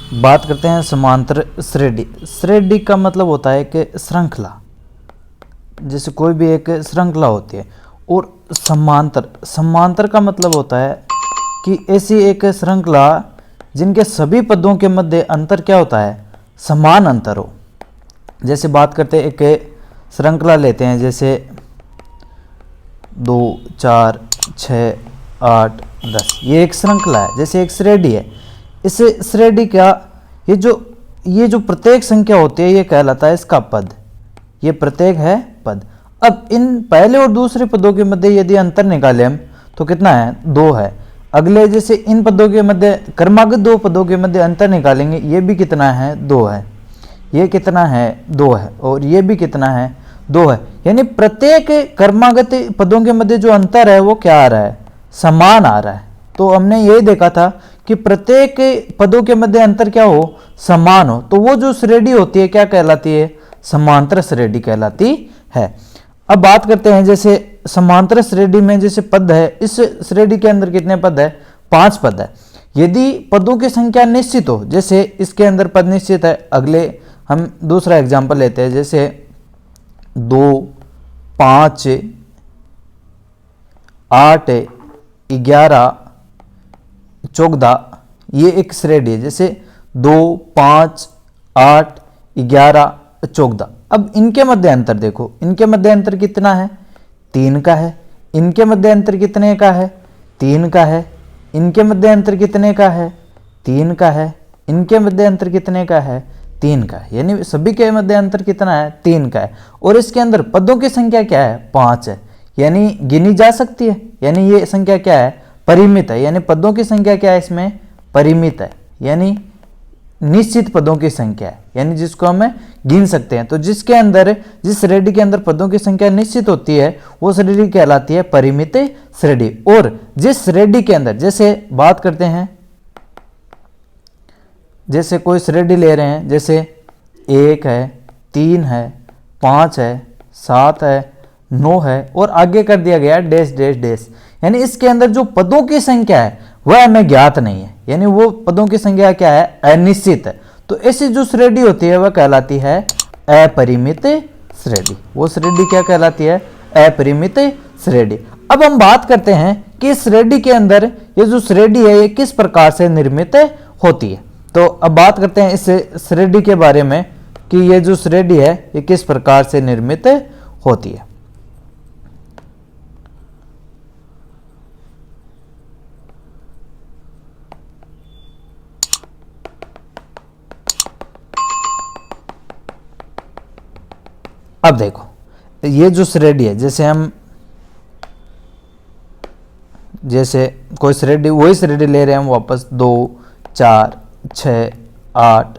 बात करते हैं समांतर श्रेणी। श्रेणी का मतलब होता है कि श्रृंखला, जैसे कोई भी एक श्रृंखला होती है। और समांतर का मतलब होता है कि ऐसी एक श्रृंखला जिनके सभी पदों के मध्य अंतर क्या होता है, समान अंतर हो। जैसे बात करते हैं, एक श्रृंखला लेते हैं, जैसे 2 4 6 8 10, ये एक श्रृंखला है, जैसे एक श्रेणी है। इस श्रेणी का ये जो प्रत्येक संख्या होती है ये कहलाता है इसका पद, ये प्रत्येक है पद। अब इन पहले और दूसरे पदों के मध्य यदि अंतर निकालें हम तो कितना है, 2 है। अगले जैसे इन पदों के मध्य क्रमागत 2 पदों के मध्य अंतर निकालेंगे, ये भी कितना है, 2 है। ये कितना है, 2 है। और ये भी कितना है, 2 है। यानी प्रत्येक क्रमागत पदों के मध्य जो अंतर है वो क्या आ रहा है, समान आ रहा है। तो हमने यही देखा था कि प्रत्येक पदों के मध्य अंतर क्या हो, समान हो, तो वो जो श्रेणी होती है क्या कहलाती है, समांतर श्रेणी कहलाती है। अब बात करते हैं, जैसे समांतर श्रेणी में जैसे पद है, इस श्रेणी के अंदर कितने पद है, 5 पद है। यदि पदों की संख्या निश्चित हो, जैसे इसके अंदर पद निश्चित है, अगले हम दूसरा एग्जांपल लेते हैं, जैसे 2 5 8 11 14, ये एक श्रेणी है। जैसे 2 5 8 11 14। अब इनके मध्य अंतर देखो, इनके मध्य अंतर कितना है, 3 का है। इनके मध्य अंतर कितने का है, 3 का है। इनके मध्य अंतर कितने का है, 3 का है। इनके मध्य अंतर कितने का है, 3 का है। यानी सभी के मध्य अंतर कितना है, 3 का है। और इसके अंदर पदों की संख्या क्या है, 5 है, यानी गिनी जा सकती है। यानी ये संख्या क्या है, परिमित है। यानी पदों की संख्या क्या है, इसमें परिमित है, यानी निश्चित पदों की संख्या है, यानी जिसको हम गिन सकते हैं। तो जिस श्रेणी के अंदर पदों की संख्या निश्चित होती है वो श्रेणी कहलाती है परिमित श्रेणी। और जिस श्रेणी के अंदर, जैसे बात करते हैं, जैसे कोई श्रेणी ले रहे हैं, जैसे 1 है 3 है 5 है 7 है 9 है और आगे कर दिया गया डैश डैश डैश। यानी इसके अंदर जो पदों की संख्या है वह हमें ज्ञात नहीं है, यानी वो पदों की संख्या क्या है, अनिश्चित है। तो ऐसी जो श्रेणी होती है वह कहलाती है अपरिमित श्रेणी। वो श्रेणी क्या कहलाती है, अपरिमित श्रेणी। अब हम बात करते हैं कि इस श्रेणी के अंदर ये जो श्रेणी है ये किस प्रकार से निर्मित होती है। तो अब बात करते हैं इस श्रेणी के बारे में कि ये जो श्रेणी है ये किस प्रकार से निर्मित होती है। अब देखो, ये जो श्रेणी है, जैसे कोई श्रेणी, वही श्रेणी ले रहे हैं हम वापस, 2 4 6 8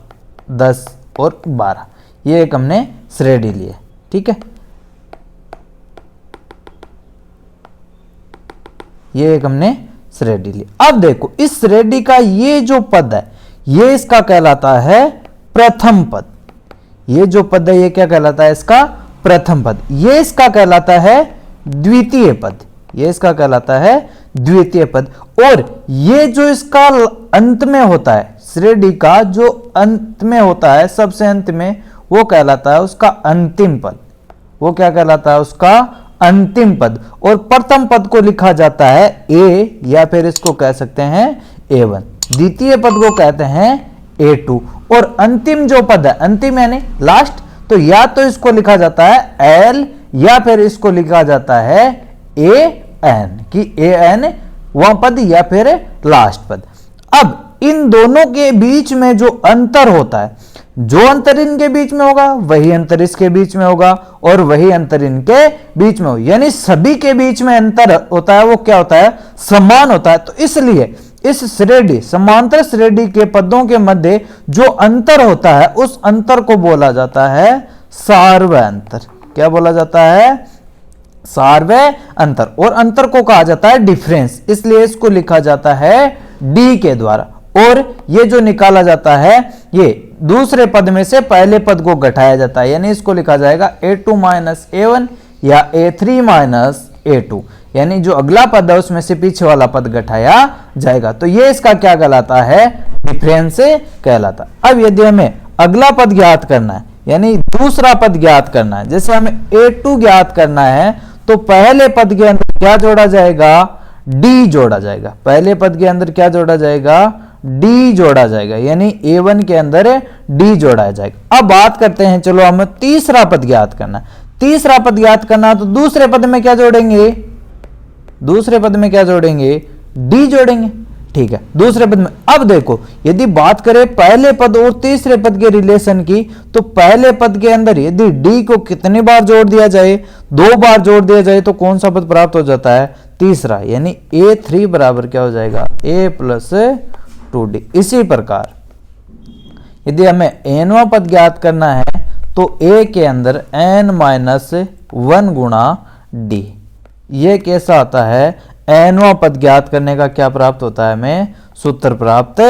10 और 12, ये एक हमने श्रेणी ली है, ठीक है। ये एक हमने श्रेणी ली। अब देखो इस श्रेणी का ये जो पद है ये इसका कहलाता है प्रथम पद। ये जो पद है ये क्या कहलाता है, इसका प्रथम पद। ये इसका कहलाता है द्वितीय पद। ये इसका कहलाता है द्वितीय पद। और ये जो इसका अंत में होता है, श्रेणी का जो अंत में होता है, सबसे अंत में, वो कहलाता है उसका अंतिम पद। वो क्या कहलाता है, उसका अंतिम पद। और प्रथम पद को लिखा जाता है ए, या फिर इसको कह सकते हैं A1। द्वितीय पद को कहते हैं A2। और अंतिम जो पद है, अंतिम यानी लास्ट, तो या तो इसको लिखा जाता है L या फिर इसको लिखा जाता है AN, कि AN वह पद या फिर लास्ट पद। अब इन दोनों के बीच में जो अंतर होता है, जो अंतर इनके बीच में होगा वही अंतर इसके बीच में होगा और वही अंतर इनके बीच में होगा। यानी सभी के बीच में अंतर होता है वो क्या होता है, समान होता है। तो इसलिए इस श्रेणी, समांतर श्रेणी के पदों के मध्य जो अंतर होता है उस अंतर को बोला जाता है सार्वय अंतर। क्या बोला जाता है, सार्वय अंतर। और अंतर को कहा जाता है डिफरेंस, इसलिए इसको लिखा जाता है डी के द्वारा। और ये जो निकाला जाता है ये दूसरे पद में से पहले पद को घटाया जाता है, यानी इसको लिखा जाएगा A2 - A1 या A3 - A2। यानी जो अगला पद है उसमें से पीछे वाला पद घटाया जाएगा। तो ये इसका क्या कहलाता है, डिफरेंस कहलाता है। अब यदि हमें अगला पद ज्ञात करना है, यानी दूसरा पद ज्ञात करना है, जैसे हमें a2 ज्ञात करना है, तो पहले पद के अंदर क्या जोड़ा जाएगा, d जोड़ा जाएगा। पहले पद के अंदर क्या जोड़ा जाएगा, d जोड़ा जाएगा, यानी a1 के अंदर d जोड़ा जाएगा। अब बात करते हैं, चलो हमें तीसरा पद ज्ञात करना है। तीसरा पद ज्ञात करना तो दूसरे पद में क्या जोड़ेंगे, दूसरे पद में क्या जोड़ेंगे, d जोड़ेंगे। ठीक है, दूसरे पद में। अब देखो, यदि बात करें पहले पद और तीसरे पद के रिलेशन की, तो पहले पद के अंदर यदि d को कितनी बार जोड़ दिया जाए, 2 बार जोड़ दिया जाए, तो कौन सा पद प्राप्त हो जाता है, तीसरा, यानी a3 बराबर क्या हो जाएगा, a प्लस 2d। इसी प्रकार यदि हमें nवां पद ज्ञात करना है, तो a के अंदर n-1 गुणा d। ये कैसा आता है, nवां पद ज्ञात करने का क्या प्राप्त होता है, हमें सूत्र प्राप्त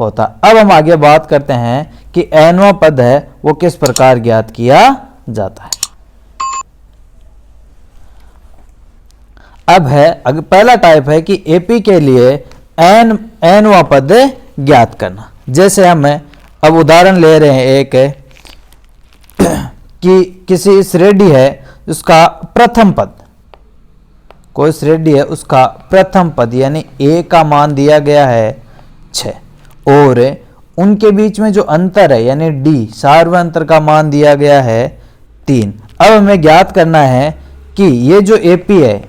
होता है। अब हम आगे बात करते हैं कि nवां पद है वो किस प्रकार ज्ञात किया जाता है। अब है पहला टाइप है कि एपी के लिए nवां पद ज्ञात करना। जैसे हम अब उदाहरण ले रहे हैं एक कि किसी श्रेणी है उसका प्रथम पद, कोई श्रेणी है उसका प्रथम पद यानी a का मान दिया गया है 6, और उनके बीच में जो अंतर है यानी d सार्वत्रिक अंतर का मान दिया गया है 3। अब हमें ज्ञात करना है कि ये जो AP है,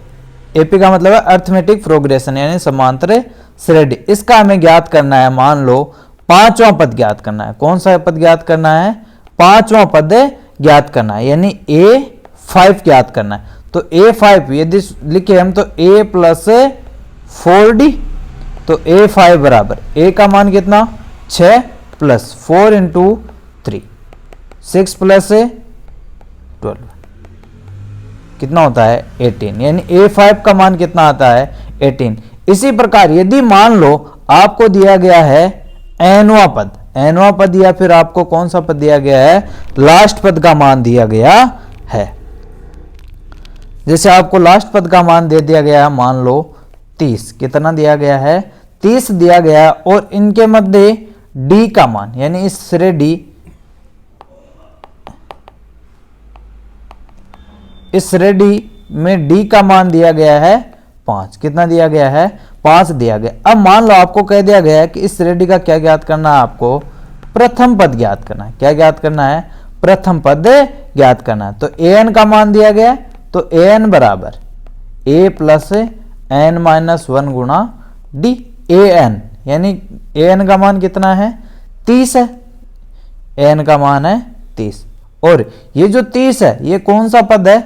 AP का मतलब है अर्थमेटिक प्रोग्रेशन यानी समांतर श्रेणी, इसका हमें ज्ञात करना है, मान लो 5वां पद ज्ञात करना है। कौन सा पद ज्ञात करना है, 5वां पद ज्ञात करना है, यानी A5 ज्ञात करना है। तो A5 यदि लिखे हम तो A प्लस 4D, तो A5 बराबर A का मान कितना 6 प्लस 4 इंटू 3 6 प्लस 12 कितना होता है 18, यानी A5 का मान कितना आता है 18। इसी प्रकार यदि मान लो आपको दिया गया है nवां पद या फिर आपको कौन सा पद दिया गया है, लास्ट पद का मान दिया गया है। जैसे आपको लास्ट पद का मान दे दिया गया है, मान लो 30, कितना दिया गया है 30 दिया गया, और इनके मध्य d का मान यानी इस श्रेणी में d का मान दिया गया है 5, कितना दिया गया है 5 दिया गया। अब मान लो आपको कह दिया गया है कि इस श्रेणी का क्या ज्ञात करना है, आपको प्रथम पद ज्ञात करना है। क्या ज्ञात करना है, प्रथम पद ज्ञात करना है। तो an का मान दिया गया, तो an बराबर a प्लस n-1 गुणा d। an यानी an का मान कितना है 30 है, an का मान है 30, और ये जो 30 है ये कौन सा पद है,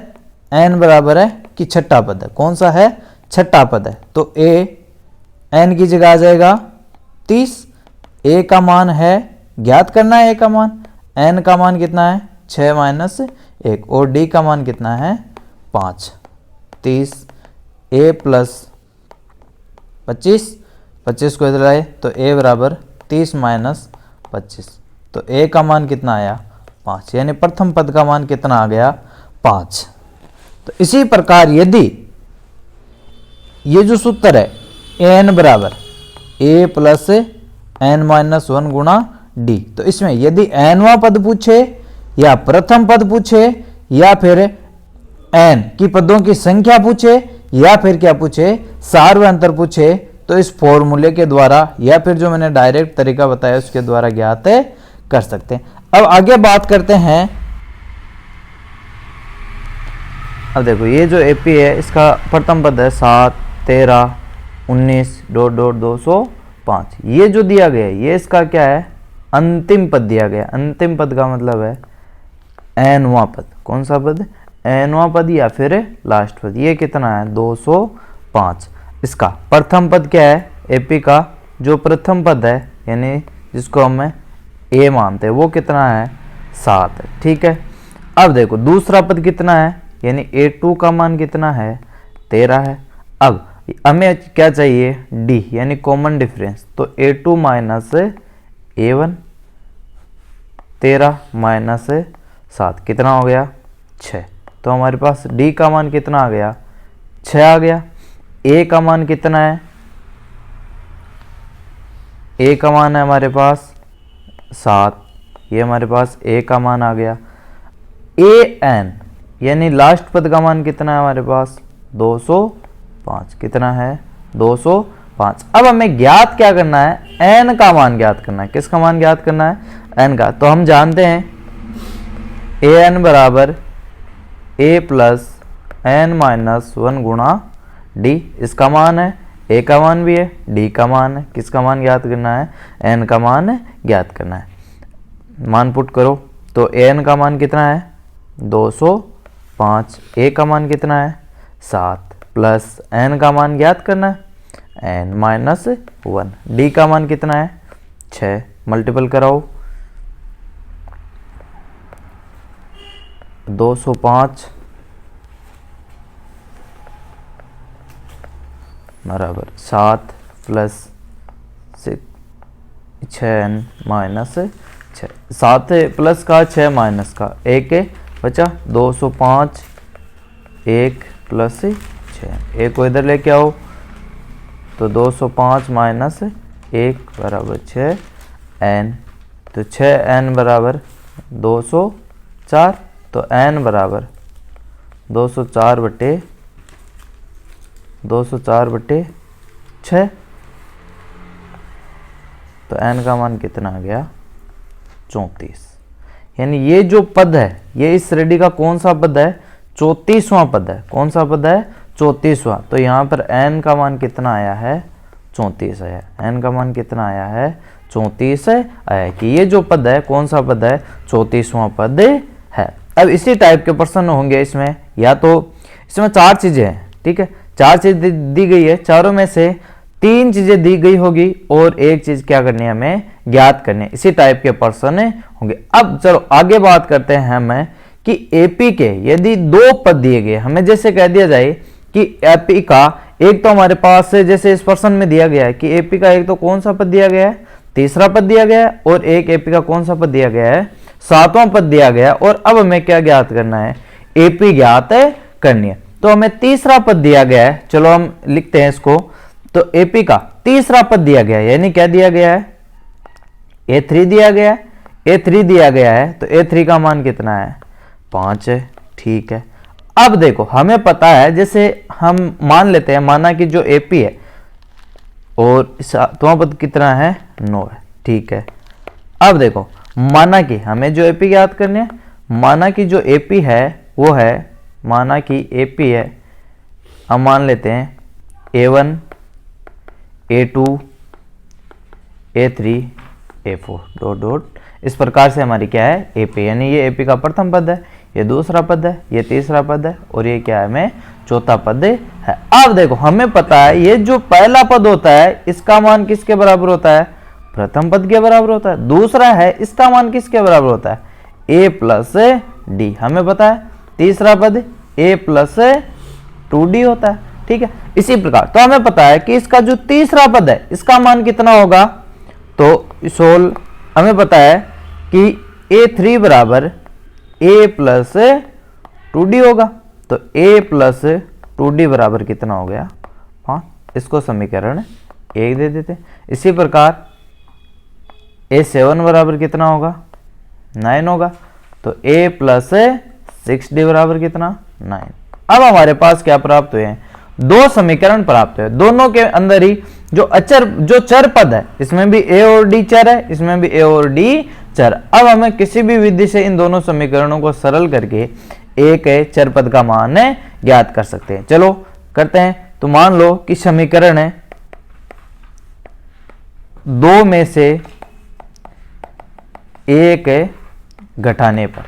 n बराबर है कि छठा पद है, कौन सा है छठा पद है। तो a n की जगह आ जाएगा 30, a का मान है ज्ञात करना है, a का मान, n का मान कितना है 6 माइनस 1, और d का मान कितना है 5। 30 a प्लस 25 को इधर आए तो a बराबर 30 माइनस 25, तो a का मान कितना आया 5, यानी प्रथम पद का मान कितना आ गया 5। तो इसी प्रकार यदि ये जो सूत्र है n बराबर a प्लस n-1 गुणा d, तो इसमें यदि nवां पद पूछे या प्रथम पद पूछे या फिर n की पदों की संख्या पूछे या फिर क्या पूछे सार्वत्रिक अंतर पूछे, तो इस फॉर्मूले के द्वारा या फिर जो मैंने डायरेक्ट तरीका बताया उसके द्वारा ज्ञात कर सकते हैं। अब आगे बात करते हैं। अब देखो ये जो एपी है इसका प्रथम पद है 7, 13, 19, 205। ये जो दिया गया है ये इसका क्या है अंतिम पद दिया गया। अंतिम पद का मतलब है nवां पद, कौन सा पद, nवां पद या फिर लास्ट पद। ये कितना है 205। इसका प्रथम पद क्या है एपी का, जो प्रथम पद है यानी जिसको हम a मानते हैं वो कितना है 7 है, ठीक है। अब देखो दूसरा पद कितना है, यानी a2 का मान कितना है 13 है। अब हमें क्या चाहिए d यानी कॉमन डिफरेंस, तो a2 माइनस a1, 13 माइनस 7 कितना हो गया 6, तो हमारे पास d का मान कितना आ गया 6 आ गया। ए का मान कितना है, ए का मान है हमारे पास 7, ये हमारे पास ए का मान आ गया। ए एन यानी लास्ट पद का मान कितना है हमारे पास 205, कितना है 205। अब हमें ज्ञात क्या करना है, एन का मान ज्ञात करना है। किसका मान ज्ञात करना है, एन का। तो हम जानते हैं ए एन बराबर ए प्लस एन माइनस 1 गुणा डी, इसका मान है, ए का मान भी है, डी का मान है। किसका मान ज्ञात करना है, एन का मान ज्ञात करना है। मान पुट करो तो ए एन का मान कितना है 205, ए का मान कितना है 7 प्लस एन का मान ज्ञात करना है एन माइनस 1, डी का मान कितना है 6, मल्टीपल कराओ 205 बराबर 7 प्लस 6 माइनस 6, 7 प्लस का 6 माइनस का, एक बचा 205, 1 प्लस 6, एक को इधर लेके आओ तो 205 माइनस 1 बराबर 6 एन, तो 6 एन बराबर 204, तो एन बराबर 204 बटे 6, तो एन का मान कितना आ गया 34। यानी ये जो पद है ये इस श्रेणी का कौन सा पद है, 34वां पद है। कौन सा पद है 34वां। तो यहाँ पर एन का मान कितना आया है 34 आया, एन का मान कितना आया है 34 आया कि ये जो पद है कौन सा पद है 34वां पद है। अब इसी टाइप के प्रश्न होंगे इसमें, या तो इसमें 4 चीजें हैं, ठीक है, 4 चीज दी गई है, चारों में से 3 चीजें दी गई होगी और एक चीज क्या करनी है हमें ज्ञात करनी है। इसी टाइप के प्रश्न होंगे। अब चलो आगे बात करते हैं हमें कि एपी के यदि 2 पद दिए गए, हमें जैसे कह दिया जाए कि एपी का एक तो हमारे पास जैसे इस प्रश्न में दिया गया है कि एपी का एक तो कौन सा पद दिया गया है, तीसरा पद दिया गया है, और एक एपी का कौन सा पद दिया गया है 7वां पद दिया गया है। और अब हमें क्या ज्ञात करना है, एपी ज्ञात करनी है। तो हमें तीसरा पद दिया गया है, चलो हम लिखते हैं इसको। तो एपी का तीसरा पद दिया गया है, यानी क्या दिया गया है A3 दिया गया है, A3 दिया गया है, तो A3 का मान कितना है 5 है, ठीक है। अब देखो हमें पता है, जैसे हम मान लेते हैं, माना कि जो एपी है और 7वां पद कितना है 9 है, ठीक है। अब देखो माना कि हमें जो एपी याद करने है, माना कि जो एपी है वो है, माना कि एपी है, हम मान लेते हैं A1 A2 A3 A4 dot dot, इस प्रकार से हमारी क्या है एपी, यानी ये एपी का प्रथम पद है, ये दूसरा पद है, ये तीसरा पद है, और ये क्या है हमें चौथा पद है। अब देखो हमें पता है ये जो पहला पद होता है इसका मान किसके बराबर होता है, प्रथम पद के बराबर होता है। दूसरा है इसका मान किसके बराबर होता है, a प्लस डी, हमें पता है। तीसरा पद a प्लस 2d होता है, ठीक है। इसी प्रकार तो हमें पता है कि इसका जो तीसरा पद है इसका मान कितना होगा, तो सोल हमें पता है कि A3 बराबर a प्लस 2d होगा, तो a प्लस 2d बराबर कितना हो गया 5, इसको समीकरण 1 दे देते हैं। इसी प्रकार A7 बराबर कितना होगा 9 होगा, तो a प्लस 6d बराबर कितना 9। अब हमारे पास क्या प्राप्त हुए हैं, 2 समीकरण प्राप्त हुए, दोनों के अंदर ही जो चर पद है, इसमें भी a और d चर है, इसमें भी a और d चर। अब हमें किसी भी विधि से इन दोनों समीकरणों को सरल करके एक चर पद का मान ज्ञात कर सकते हैं। चलो करते हैं। तो मान लो कि समीकरण है 2 में से एक घटाने पर,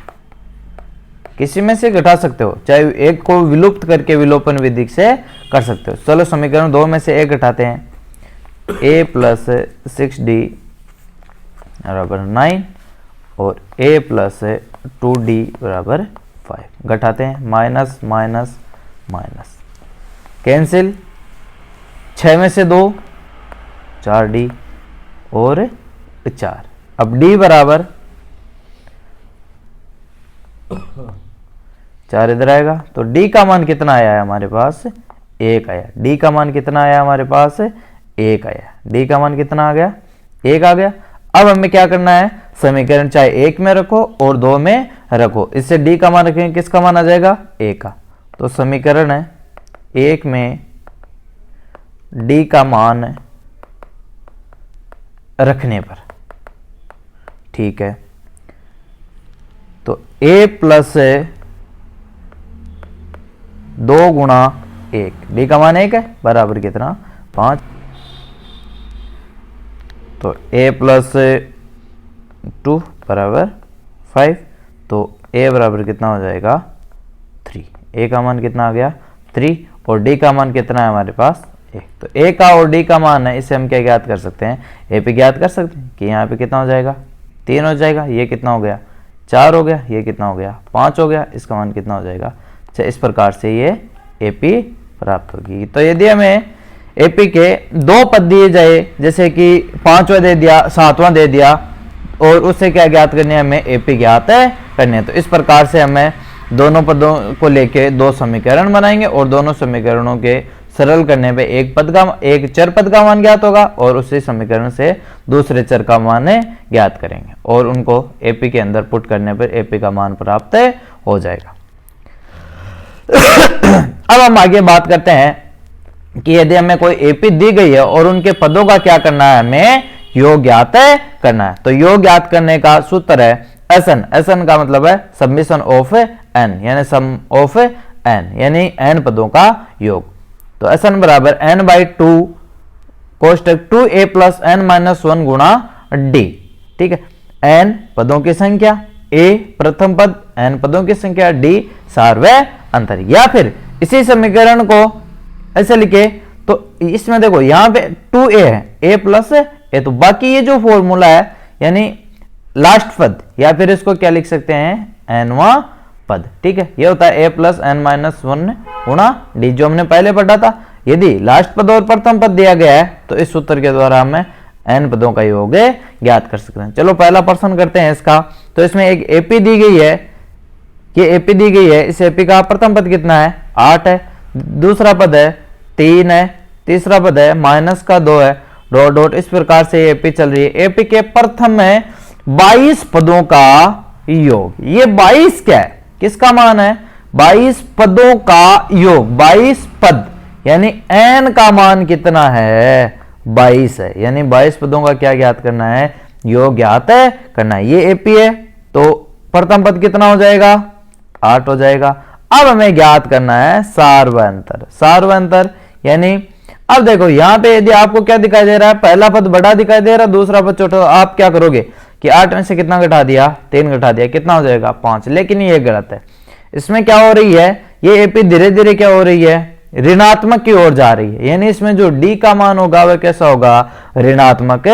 किसी में से घटा सकते हो, चाहे एक को विलुप्त करके विलोपन विधि से कर सकते हो। चलो समीकरण 2 में से एक घटाते हैं, a प्लस 6d बराबर 9 और a प्लस 2d बराबर 5, घटाते हैं, माइनस माइनस माइनस कैंसिल, 6 में से 2 4d और 4। अब d बराबर 4 इधर आएगा, तो d का मान कितना आया है हमारे पास 1 आया। डी का मान कितना आया हमारे पास? 1 आया। डी का मान कितना आ गया? 1 आ गया। अब हमें क्या करना है, समीकरण चाहे 1 में रखो और 2 में रखो, इससे डी का मान रखेंगे, किसका मान आ जाएगा? 1 का। तो समीकरण है 1 में डी का मान रखने पर, ठीक है, तो a प्लस 2 गुणा 1, डी का मान 1 है, बराबर कितना? 5। तो a प्लस 2 बराबर 5, तो a बराबर कितना हो जाएगा? 3। a का मान कितना आ गया? 3, और d का मान कितना है हमारे पास? 1। तो a का और d का मान है, इसे हम क्या ज्ञात कर सकते हैं? a पे ज्ञात कर सकते हैं कि यहाँ पे कितना हो जाएगा? 3 हो जाएगा। ये कितना हो गया? 4 हो गया। ये कितना हो गया? 5 हो गया। इसका मान कितना हो जाएगा? अच्छा, इस प्रकार से ये AP प्राप्त होगी। तो यदि हमें AP के 2 पद दिए जाए, जैसे कि 5वां दे दिया, 7वां दे दिया, और उससे क्या ज्ञात करनी है? हमें AP ज्ञात करनी है। तो इस प्रकार से हमें दोनों पदों को लेके 2 समीकरण बनाएंगे, और दोनों समीकरणों के सरल करने पे एक चर पद का मान ज्ञात होगा, और उसी समीकरण से दूसरे चर का मान ज्ञात करेंगे, और उनको AP के अंदर पुट करने पर AP का मान प्राप्त हो जाएगा। अब हम आगे बात करते हैं कि यदि हमें कोई AP दी गई है और उनके पदों का क्या करना है? हमें योग ज्ञात करना है। तो योग ज्ञात करने का सूत्र है SN। SN का मतलब है सबमिशन ऑफ n, यानी सम ऑफ n, यानी n पदों का योग। तो SN बराबर n/2 कोष्टक 2a plus n minus 1 गुणा d, ठीक है। n पदों की संख्या, a प्रथम पद, n पदों की संख्या, d सार्वय अंतर। या फिर इसी समीकरण को ऐसे लिखे, तो इसमें देखो यहाँ पे 2a है, a प्लस a, तो बाकी ये जो फॉर्मूला है यानी लास्ट पद, या फिर इसको क्या लिख सकते हैं? nवां पद, ठीक है। ये होता है a प्लस n माइनस 1 गुणा d, जो हमने पहले पढ़ा था। यदि लास्ट पद और प्रथम पद दिया गया है तो इस सूत्र के द्वारा हमें n पदों का योग ज्ञात कर सकते हैं। चलो पहला प्रश्न करते हैं इसका। तो इसमें एक AP दी गई है, ये AP दी गई है। इस AP का प्रथम पद कितना है? 8 है, दूसरा पद है 3 है, तीसरा पद है माइनस का 2 है, डॉट डॉट। इस प्रकार से AP चल रही है। AP के प्रथम में 22 पदों का योग। ये 22 क्या है? किसका मान है? 22 पदों का योग। 22 पद यानी n का मान कितना है? 22 है, यानी 22 पदों का क्या ज्ञात करना है? योग ज्ञात करना है। ये AP है, तो प्रथम पद कितना हो जाएगा? 8 हो जाएगा। अब हमें ज्ञात करना है सार्वय अंतर। सार्वय अंतर यानी अब देखो यहाँ पे यदि आपको क्या दिखाई दे रहा है? पहला पद बड़ा दिखाई दे रहा है, दूसरा पद छोटा। आप क्या करोगे कि 8 में से कितना घटा दिया? 3 घटा दिया, कितना हो जाएगा? 5। लेकिन ये गलत है। इसमें क्या हो रही है? ये AP धीरे धीरे क्या हो रही है? ऋणात्मक की ओर जा रही है, यानी इसमें जो D का मान होगा वह कैसा होगा? ऋणात्मक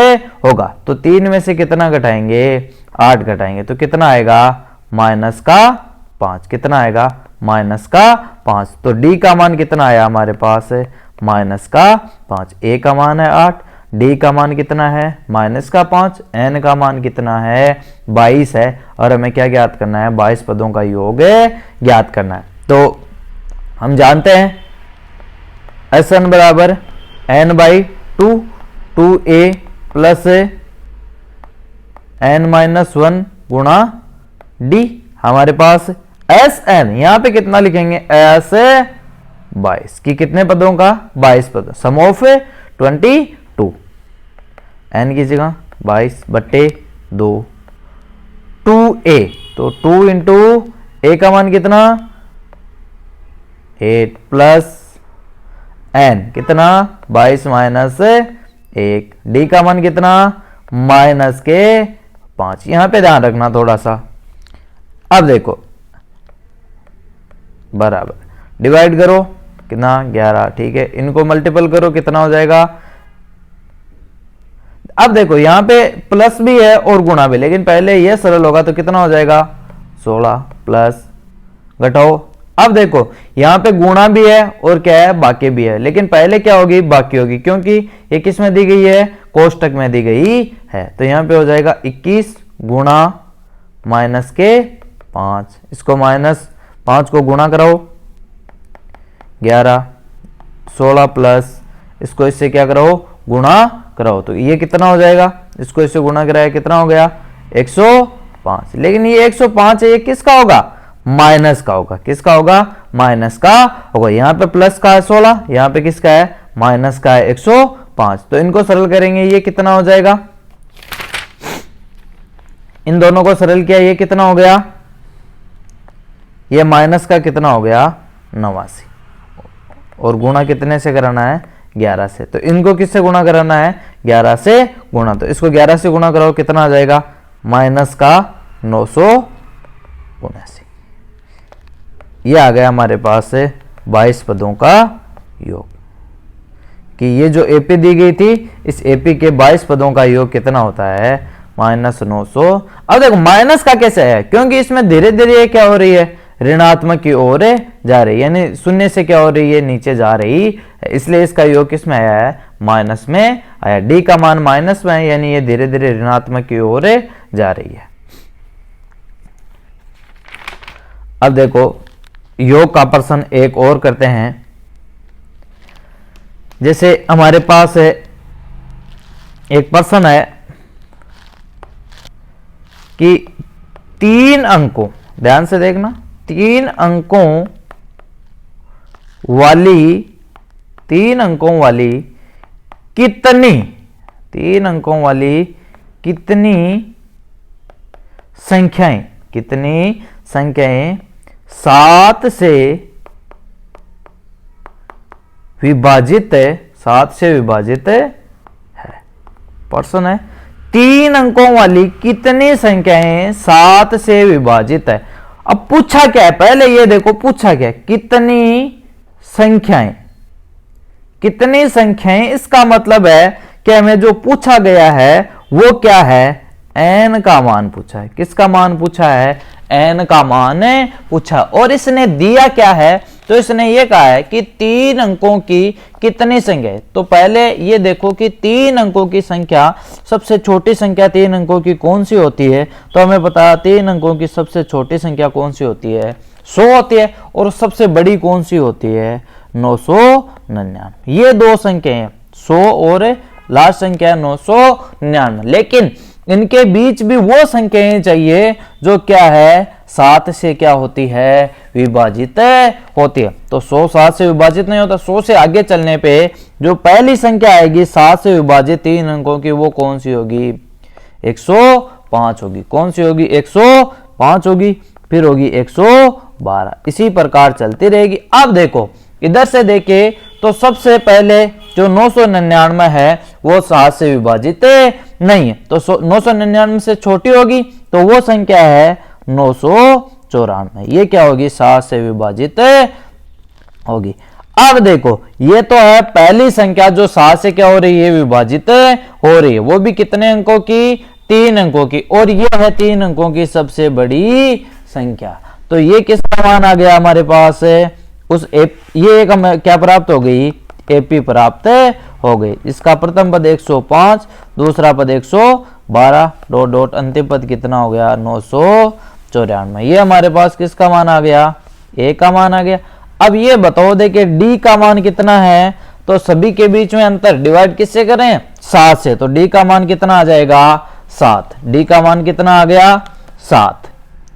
होगा। तो 3 में से कितना घटाएंगे? 8 घटाएंगे, तो कितना आएगा? माइनस का 5। कितना आएगा? माइनस का 5। तो D का मान कितना आया हमारे पास? माइनस का 5। A का मान है 8, D का मान कितना है? माइनस का 5, N का मान कितना है? 22 है, और हमें क्या ज्ञात करना है? 22 पदों का योग ज्ञात करना है। तो हम जानते हैं SN बराबर n/2, 2a plus n minus 1 गुणा d। हमारे पास SN यहां पे कितना लिखेंगे? S 22 की कितने पदों का? 22 पदों, सम ऑफ 22। n की जगह 22/2, 2a, तो 2 इंटू a का मान कितना? 8 प्लस n कितना? 22 माइनस 1। d का मान कितना? माइनस के 5। यहां पे ध्यान रखना थोड़ा सा। अब देखो बराबर डिवाइड करो, कितना? 11, ठीक है। इनको मल्टीपल करो, कितना हो जाएगा? अब देखो यहां पे प्लस भी है और गुणा भी, लेकिन पहले ये सरल होगा, तो कितना हो जाएगा? 16 प्लस घटाओ। अब देखो यहां पे गुणा भी है और क्या है? बाकी भी है, लेकिन पहले क्या होगी? बाकी होगी, क्योंकि ये किस में दी गई है? कोष्टक में दी गई है। तो यहां पे हो जाएगा 21 गुणा माइनस के 5। इसको माइनस 5 को गुणा कराओ, 11 16 प्लस इसको इससे क्या कराओ, गुणा कराओ, तो ये कितना हो जाएगा, इसको इससे गुणा कराया कितना हो गया 105। लेकिन ये 105 है, ये किसका होगा, माइनस का होगा, किसका होगा, माइनस का होगा। यहाँ पे प्लस का है 16, यहाँ पे किसका है, माइनस का है 105। तो इनको सरल करेंगे, ये कितना हो जाएगा, इन दोनों को सरल किया, ये कितना हो गया, ये माइनस का कितना हो गया 89, और गुणा कितने से कराना है, 11 से। तो इनको किससे गुणा कराना है, 11 से गुणा, तो इसको 11 से गुणा कराओ कितना आ जाएगा, माइनस का 979। ये आ गया हमारे पास 22 पदों का योग, कि ये जो एपी दी गई थी, इस एपी के 22 पदों का योग कितना होता है, -900। अब देखो माइनस का कैसे है, क्योंकि इसमें धीरे धीरे ये क्या हो रही है, ऋणात्मक की ओर जा रही है, यानी शून्य से क्या हो रही है, नीचे जा रही है, इसलिए इसका योग किस में आया है, माइनस में आया। डी का मान माइनस में है, यानी ये धीरे धीरे ऋणात्मक की ओर जा रही है। अब देखो योग का प्रश्न एक और करते हैं। जैसे हमारे पास एक प्रश्न है कि 3 अंकों, ध्यान से देखना, 3 अंकों वाली कितनी, 3 अंकों वाली कितनी संख्याएं, 7 से विभाजित है, 7 से विभाजित है। प्रश्न है 3 अंकों वाली कितनी संख्याएं 7 से विभाजित है। अब पूछा क्या है, पहले ये देखो पूछा क्या है, कितनी संख्याएं, इसका मतलब है कि हमें जो पूछा गया है वो क्या है, n का मान पूछा है। किसका मान पूछा है, n का मान पूछा, और इसने दिया क्या है, तो इसने ये कहा है कि 3 अंकों की कितनी संख्या है। तो पहले ये देखो कि 3 अंकों की संख्या, सबसे छोटी संख्या 3 अंकों की कौन सी होती है, तो हमें पता है 3 अंकों की सबसे छोटी संख्या कौन सी होती है, 100 होती है, और सबसे बड़ी कौन सी होती है, 999। ये दो संख्या है, 100 और लास्ट संख्या है 999, लेकिन इनके बीच भी वो संख्याएं चाहिए जो क्या है, 7 से क्या होती है, विभाजित होती है। तो 100 7 से विभाजित नहीं होता, 100 से आगे चलने पे जो पहली संख्या आएगी 7 से विभाजित 3 अंकों की, वो कौन सी होगी, 105 होगी। कौन सी होगी, 105 होगी, फिर होगी 112, इसी प्रकार चलती रहेगी। अब देखो इधर से देखे तो सबसे पहले जो 999 है वो 7 से विभाजित नहीं है, तो 999 से छोटी होगी, तो वो संख्या है 994। ये क्या होगी, 7 से विभाजित होगी। अब देखो ये तो है पहली संख्या जो 7 से क्या हो रही है, विभाजित हो रही है, वो भी कितने अंकों की, 3 अंकों की, और ये है 3 अंकों की सबसे बड़ी संख्या। तो ये किसका मान आ गया हमारे पास, उस ये एक क्या प्राप्त हो गई, एपी प्राप्त हो गई। इसका प्रथम पद 105, दूसरा पद 112, डॉट डॉट अंतिम पद कितना हो गया, 994। ये हमारे पास किसका मान आ गया, ए का मान आ गया। अब ये बताओ देखिए डी का मान कितना है, तो सभी के बीच में अंतर डिवाइड किससे करें, 7 से, तो डी का मान कितना आ जाएगा, 7। डी का मान कितना आ गया, 7।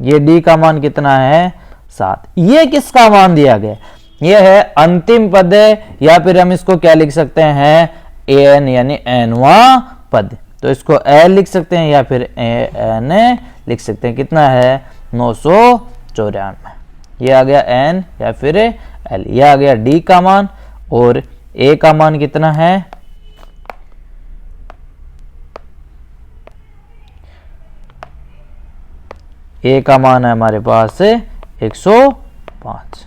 ये डी का मान कितना है, 7। ये किसका मान दिया गया, ये है अंतिम पद, या फिर हम इसको क्या लिख सकते हैं, एन यानी एनवां पद। तो इसको ए लिख सकते हैं या फिर एन लिख सकते हैं। कितना है, 994। ये आ गया एन या फिर एल। ये आ गया डी का मान, और ए का मान कितना है, ए का मान है हमारे पास 105।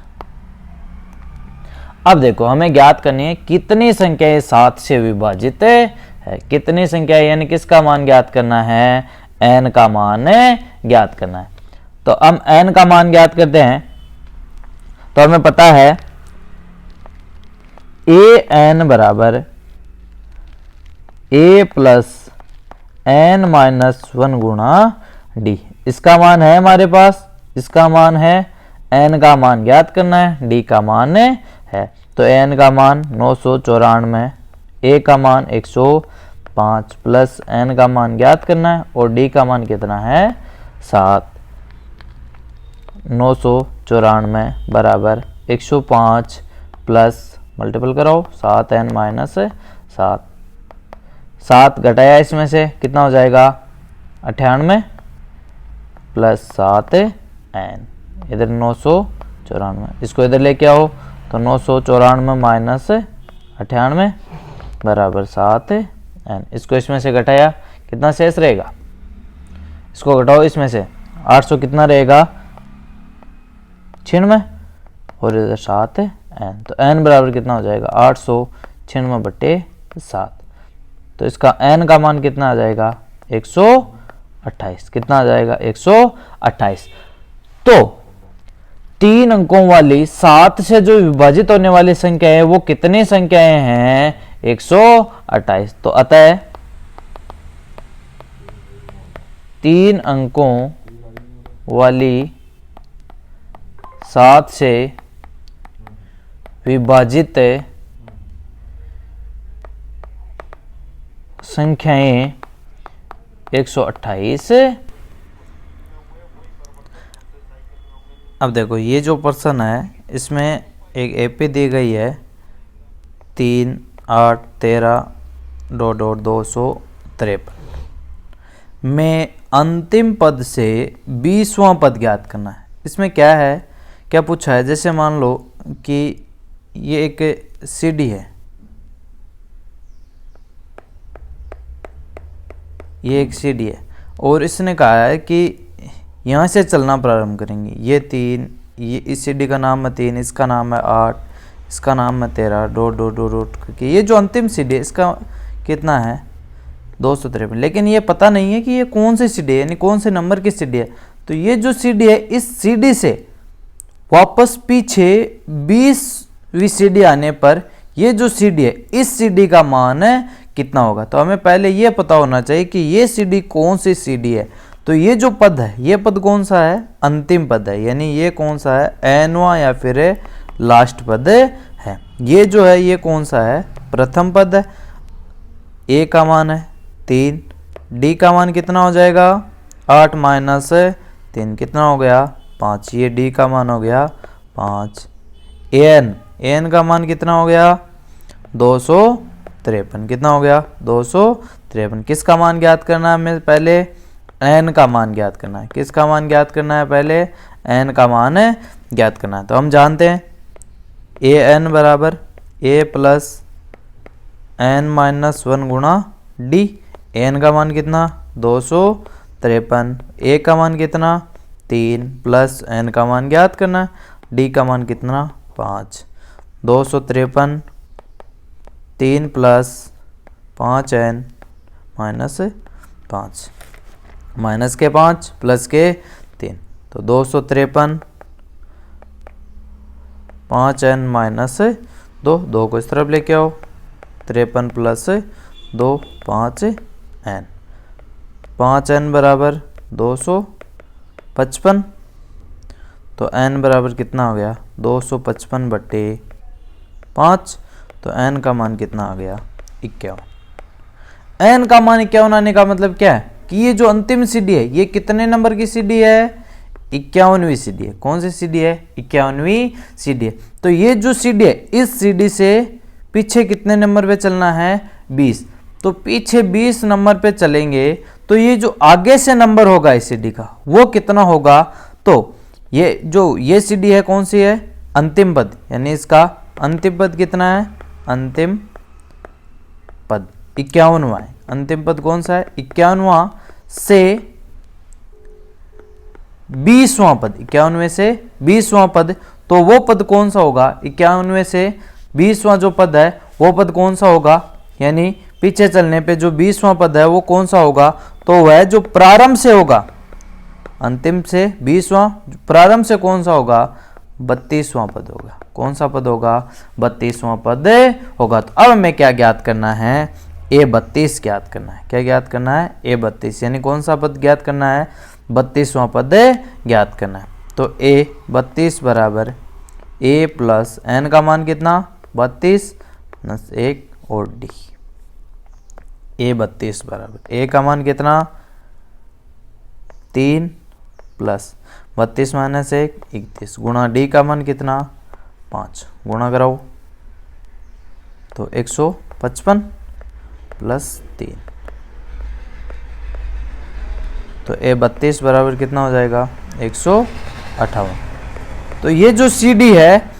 अब देखो हमें ज्ञात करनी है कितनी संख्याएं 7 से विभाजित है। कितनी संख्या यानी किसका मान ज्ञात करना है, n का मान ज्ञात करना है। तो हम n का मान ज्ञात करते हैं, तो हमें पता है an बराबर a प्लस n-1 गुणा d। इसका मान है हमारे पास, इसका मान है, n का मान ज्ञात करना है, d का मान है। तो तो n का मान 994, a का मान 105 प्लस n का मान ज्ञात करना है और d का मान कितना है 7। 994 बराबर 105 प्लस मल्टीपल कराओ 7n माइनस 7, 7 घटाया इसमें से कितना हो जाएगा 98 प्लस 7n, इधर 994, इसको इधर लेके आओ तो 994 माइनस 98 बराबर 7n। इसको इसमें से घटाया कितना शेष रहेगा, इसको घटाओ इसमें से 800 कितना रहेगा 96 और इधर 7n, तो n बराबर कितना हो जाएगा 896/7। तो इसका n का मान कितना आ जाएगा 128, कितना आ जाएगा 128। तो 3 अंकों वाली 7 से जो विभाजित होने वाली संख्या है वो कितनी संख्याएं हैं 128। तो अतः 3 अंकों वाली 7 से विभाजित संख्याएं 128। अब देखो ये जो प्रश्न है इसमें एक एपी दी गई है 3, 8, 13, 253 में अंतिम पद से 20वां पद ज्ञात करना है। इसमें क्या है, क्या पूछा है, जैसे मान लो कि ये एक सीडी है, ये एक सीडी है और इसने कहा है कि यहाँ से चलना प्रारंभ करेंगे। ये 3, ये इस सीडी का नाम है 3, इसका नाम है 8, इसका नाम है 13, डॉट करके ये जो अंतिम सीडी है इसका कितना है 253। लेकिन ये पता नहीं है कि ये कौन सी सीडी है, यानी कौन से नंबर की सीडी है। तो ये जो सीडी है इस सीडी से वापस पीछे 20वीं सीडी आने पर ये जो सीडी है इस सीडी का मान कितना होगा। तो हमें पहले ये पता होना चाहिए कि ये सीडी कौन सी सीडी है। तो ये जो पद है ये पद कौन सा है, अंतिम पद है, यानी ये कौन सा है एनवा या फिर लास्ट पद है। ये जो है ये कौन सा है, प्रथम पद है। ए का मान है 3, डी का मान कितना हो जाएगा 8 माइनस 3 कितना हो गया 5, ये डी का मान हो गया 5। एन का मान कितना हो गया 253, कितना हो गया 253। किसका मान ज्ञात करना है, हमें पहले एन का मान ज्ञात करना है। किसका मान ज्ञात करना है, पहले एन का मान ज्ञात करना है। तो हम जानते हैं ए एन बराबर ए प्लस एन माइनस 1 गुणा डी। एन का मान कितना 253, ए का मान कितना 3 प्लस एन का मान ज्ञात करना, डी का मान कितना 5। 253 3 प्लस 5n माइनस 5, माइनस के 5 प्लस के 3, तो 253 5n माइनस 2 को इस तरफ लेके आओ, 53 प्लस 2 5n, 5n बराबर 255। तो n बराबर कितना हो गया 255/5। तो n का मान कितना आ गया 51। n का मान 51 आने का मतलब क्या है कि ये जो अंतिम सीडी है ये कितने नंबर की सीडी है, 51वीं सीडी है। कौन सी सीडी है, 51वीं सीडी है। तो ये जो सीडी है इस सीडी से पीछे कितने नंबर पे चलना है 20। तो पीछे 20 नंबर पे चलेंगे तो ये जो आगे से नंबर होगा इस सीडी का वो कितना होगा। तो ये जो ये सीडी है कौन सी है, अंतिम पद, यानी इसका अंतिम पद कितना है, अंतिम पद 51वां है। अंतिम पद कौन सा है 51वां से 20वां पद, 51वें से 20वां पद। तो वो पद कौन सा होगा, 51वें से 20वां जो पद है वो पद कौन सा होगा, यानी पीछे चलने पे जो 20वां पद है वो कौन सा होगा। तो वह जो प्रारंभ से होगा, अंतिम से 20वां प्रारंभ से कौन सा होगा, 32वां पद होगा। कौन सा पद होगा, 32वां पद होगा। तो अब हमें क्या ज्ञात करना है, A32 ज्ञात करना है। क्या ज्ञात करना है, A32, यानी कौन सा पद ज्ञात करना है, 32वां पद ज्ञात करना है। तो A32 बराबर A प्लस n का मान कितना 32 - 1 और डी, ए 32 बराबर ए का मान कितना 3 प्लस 32 - 1 31 गुणा डी का मान कितना 5 गुणा कराओ तो 155 प्लस 3 तो ए 32 बराबर कितना हो जाएगा 158। तो ये जो CD है,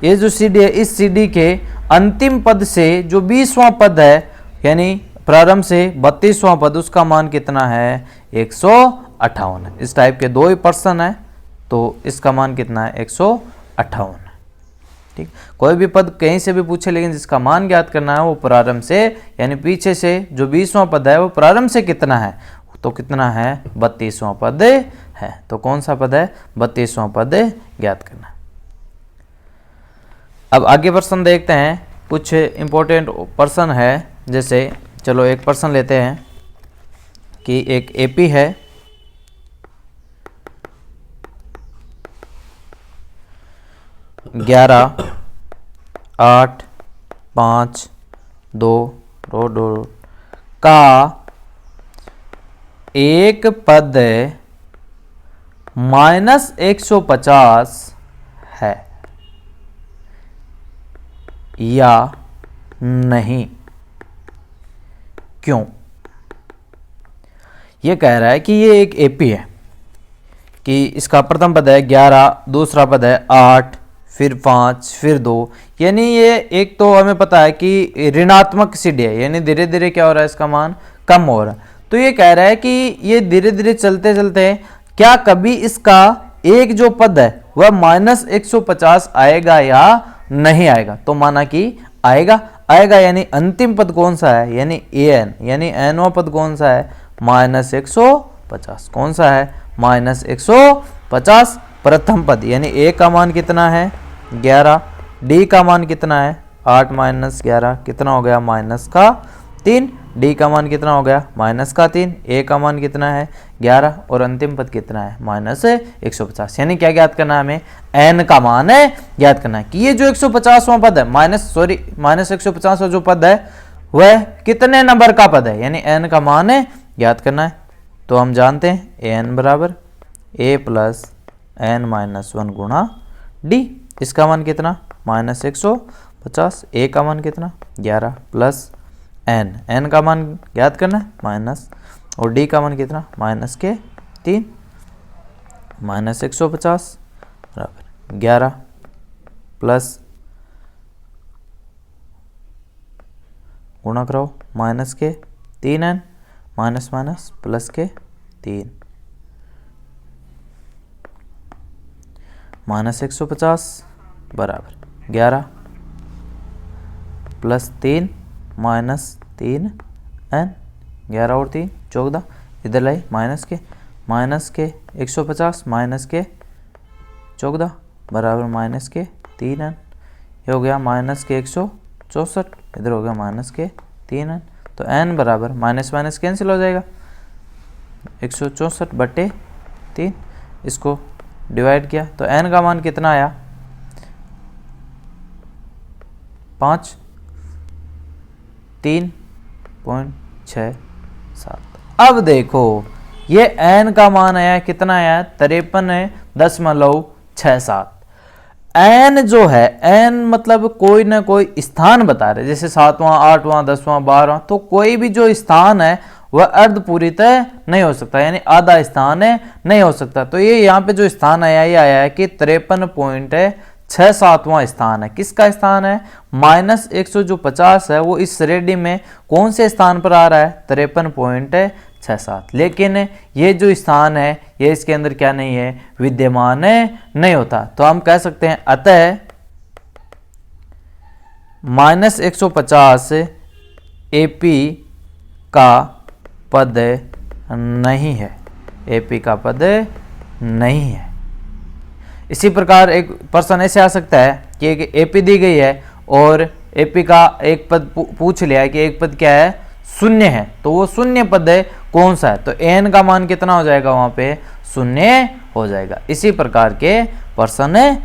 ये जो CD है, इस CD के अंतिम पद से जो 20वां पद है यानी प्रारंभ से 32वां पद, उसका मान कितना है 158 है। इस टाइप के दो ही पर्सन है तो इसका मान कितना है 158 है। ठीक, कोई भी पद कहीं से भी पूछे लेकिन जिसका मान ज्ञात करना है वो प्रारंभ से यानी पीछे से जो 20वां पद है वो प्रारंभ से कितना है तो कितना है 32वां पद है। तो कौन सा पद है 32वां पद ज्ञात करना है। अब आगे प्रश्न देखते हैं, कुछ इंपॉर्टेंट प्रश्न है। जैसे चलो एक प्रश्न लेते हैं कि एक एपी है, ग्यारह 8 5 2 का एक पद -150 है या नहीं, क्यों? ये कह रहा है कि ये एक एपी है कि इसका प्रथम पद है 11, दूसरा पद है 8, फिर 5, फिर 2, यानी ये एक तो हमें पता है कि ऋणात्मक CD है यानी धीरे धीरे क्या हो रहा है इसका मान कम हो रहा है। तो ये कह रहा है कि ये धीरे धीरे चलते चलते क्या कभी इसका एक जो पद है वह -150 आएगा या नहीं आएगा। तो माना कि आएगा, यानी अंतिम पद कौन सा है यानी an, यानी nवां पद कौन सा है -150। कौन सा है -150 प्रथम पद, यानी a का मान कितना है 11, d का मान कितना है 8 - 11 कितना हो गया -3, d का मान कितना हो गया -3, a का मान कितना है 11 और अंतिम पद कितना है -150। यानी क्या ज्ञात करना है हमें n का मान है ज्ञात करना है कि ये जो 150वां पद है -150 जो पद है वह कितने नंबर का पद है, यानी n का मान है ज्ञात करना है। तो हम जानते हैं an बराबर a प्लस n - 1 गुणा d। इसका मान कितना -150, a का मान कितना 11 प्लस n का मान ज्ञात करना है माइनस, और d का मान कितना -3 -150 बराबर 11 प्लस गुणा करो -3n माइनस प्लस के 3 -150 बराबर 11 प्लस 3 -3n, 11 और 3 14, इधर लाई माइनस के 150 माइनस के 14 बराबर -3n, ये हो गया -164, इधर हो गया -3n। तो n बराबर माइनस कैंसिल हो जाएगा 164/3, इसको डिवाइड किया तो n का मान कितना आया 5 3.67। अब देखो ये n का मान आया कितना आया 53.67। n जो है n मतलब कोई ना कोई स्थान बता रहे, जैसे 7वां 8वां 10वां 12वां, तो कोई भी जो स्थान है वह अर्धपूरितः नहीं हो सकता, यानी आधा स्थान है नहीं हो सकता। तो ये यहाँ पे जो स्थान आया ये आया है कि 53.67वां स्थान है। किसका स्थान है -150 है वो इस श्रेणी में कौन से स्थान पर आ रहा है 53.67। लेकिन ये जो स्थान है ये इसके अंदर क्या नहीं है विद्यमान नहीं होता। तो हम कह सकते हैं अतः -150 एपी का पद नहीं है, एपी का पद नहीं है। इसी प्रकार एक प्रश्न ऐसे आ सकता है कि एक एपी दी गई है और एपी का एक पद पूछ लिया है कि एक पद क्या है शून्य है, तो वो शून्य पद है कौन सा है, तो n का मान कितना हो जाएगा वहां पे 0 हो जाएगा। इसी प्रकार के प्रश्न